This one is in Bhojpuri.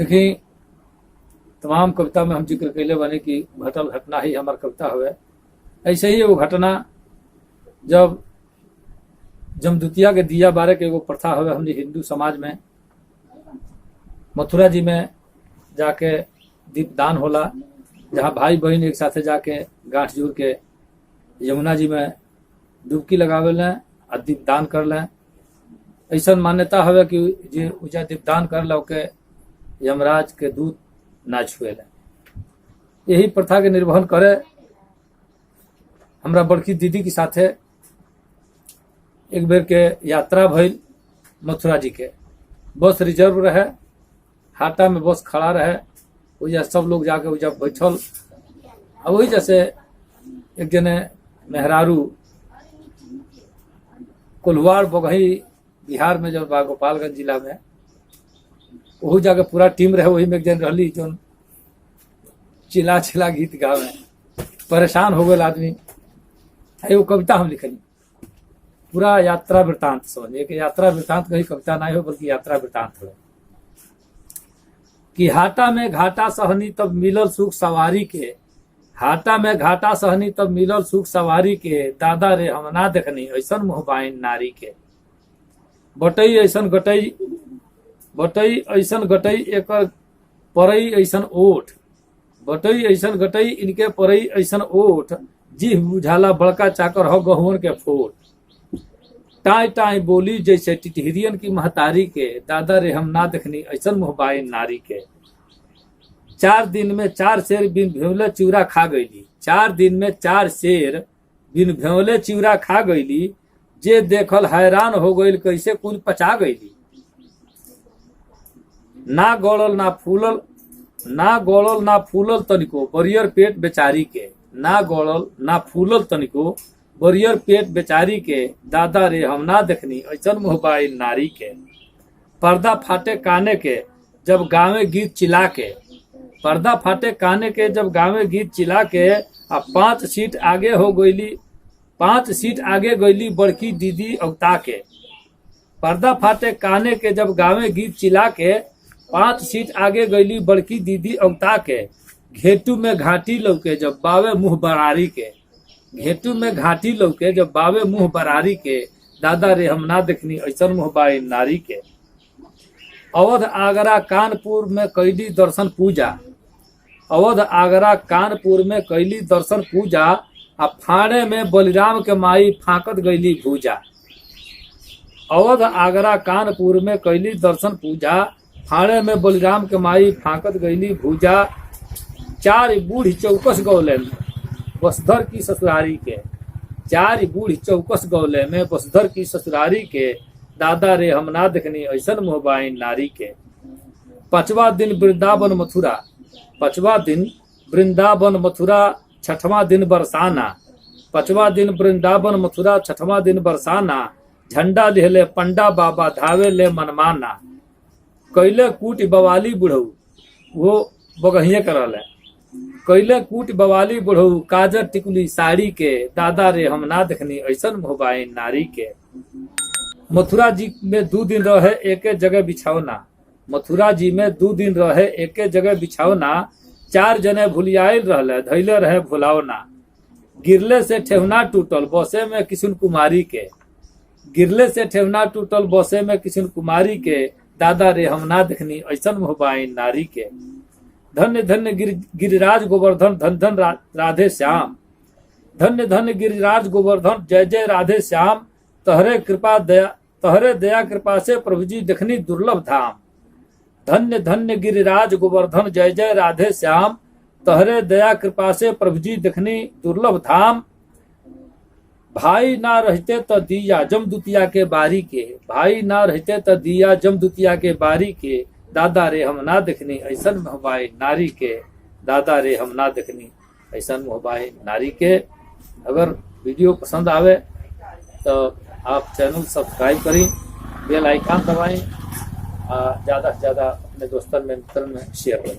देखी तमाम कविता में हम जिक्र कैले बने कि घटल घटना ही हमार कविता हुए। ऐसे ही एगो घटना जब जमदूतिया के दिया बारे के एगो प्रथा हुए हमने हिंदू समाज में, मथुरा जी में जाके दीपदान होला, जहाँ भाई बहन एक साथे जाके गांठ जोड़ के यमुना जी में डुबकी लगावे लें और दीपदान कर लें। ऐसा मान्यता हवे कि जे उजा दीपदान कर लो के यमराज के दूत ना छुए लें। यही प्रथा के निर्वहन करे हमरा बड़की दीदी के साथे एक बेर के यात्रा भइल मथुरा जी के। बस रिजर्व रहे, हाटा में बस खड़ा रहे, उजा सब लोग जाके उजा बैठल। अब वही जैसे एक जने मेहरारू कोल्हार बगही बिहार में जब बा गोपालगंज जिला में, वही जाके पूरा टीम रहे, वही में एक जन रहली जो चिल्ला चिल्ला गीत गावे, परेशान हो गए आदमी। एगो कविता हम लिखली, पूरा यात्रा वृतांत समझिए कि यात्रा वृतांत कहीं कविता नहीं हो बल्कि यात्रा वृतांत हो। कि हाटा में घाटा सहनी तब मिलल सुख सवारी के, हाटा में घाटा सहनी तब मिलल सुख सवारी के, दादा रे हम ना देखनी ऐसन मोहबाइन नारी के। बटई ऐसन गटई, बटई ऐसन गटई एकर परई ऐसन ओठ, बटई ऐसन गटई इनके परई ऐसन ओठ, जी बुझाला बड़का चाकर हो गहुवन के फोट। टाई टाई बोली जैसे टिटहिरियन की महतारी के, दादा रे हम ना देखनी ऐसन मोहबाइन नारी के। 4 दिन में 4 शेर बिन भेवले चिवरा खा गईली, 4 दिन में 4 शेर बिन भेवले चिवरा खा गईली, जे देखल हैरान हो गईल कैसे कुल पचा गईली। ना गौड़ल ना फूलल, ना गौड़ल ना फूलल तनिको बरियर पेट बेचारी के, ना गौड़ल ना फूलल तनिको बरियर पेट बेचारी के, दादा रे हम ना देखनी ऐसन मोहबाइन नारी के। पर्दा फाटे काने के जब गावे गीत चिल्ला के, पर्दा फाटे काने के जब गावे गीत चिल्ला के, अब 5 सीट आगे हो गईली, 5 सीट आगे गईली बड़की दीदी अवता के। पर्दा फाटे काने के जब गावे गीत चिल्ला के, 5 सीट आगे गईली बड़की दीदी अवता के। घेटू में घाटी लौके जब बावे मुंह बरारी के, घेटू में घाटी लौके जब बावे मुंह बरारी के, दादा रे हम ना देखनी ऐसन मोहबाइन नारी के। अवध आगरा कानपुर में कैली दर्शन पूजा, अवध आगरा कानपुर में कैली दर्शन पूजा, आ फाड़े में बलिराम के माई फाकत गईली भूजा। अवध आगरा कानपुर में कैली दर्शन पूजा, फाड़े में बलिराम के माई फाकत गईली भूजा। 4 बूढ़ी चौकस गौले में बसधर की ससुरारी के, 4 बूढ़ी चौकस गौले में बसधर की ससुरारी के, दादा रे हम ना देखनी ऐसन मोहबाइन नारी के। 5वां दिन वृंदावन मथुरा, 5वां दिन वृंदावन मथुरा, 6वां दिन बरसाना, 5वां दिन वृंदावन मथुरा, 6वां दिन बरसाना। झंडा लेहले पंडा बाबा धावे ले मनमाना, कैले कूट बवाली बुढ़ऊ वो बगहिए करल है, कैले कूट बवाली बुढ़ऊ काजर टिकुली साड़ी के, दादा रे हम ना देखनी ऐसन मोहबाइन नारी के। मथुरा जी में 2 दिन रहे एके जगह बिछौना, मथुरा जी में 2 दिन रहे एके जगह बिछौना। 4 जने भुलियाइल रहले धैले रहे भुलावना, गिरले से ठेहुना टूटल बसे में किशुन कुमारी के, गिरले से ठेहुना टूटल बसे में किशुन कुमारी के, दादा रे हम ना देखनी ऐसन मोहबाइन नारी के। धन्य धन्य गिरिराज गोवर्धन धन धन राधे श्याम, धन्य धन्य गिरिराज गोवर्धन जय जय राधे श्याम। तहरे कृपा दया, तहरे दया कृपा से प्रभु जी देखनी दुर्लभ धाम। धन्य धन्य गिरिराज गोवर्धन जय जय राधे श्याम, तहरे दया कृपा से प्रभु जी देखनी दुर्लभ धाम। भाई ना रहते तो दिया जमदूतिया के बारी के, भाई ना रहते तो दिया जमदूतिया के बारी के, दादा रे हम ना देखनी ऐसन मोहबाइन नारी के, दादा रे हम ना देखनी ऐसन मोहबाइन नारी के। अगर वीडियो पसंद आवे तो आप चैनल सब्सक्राइब करें, बेल आइकन दबाएं, ज़्यादा से ज़्यादा अपने दोस्तों में मित्रों में शेयर करें।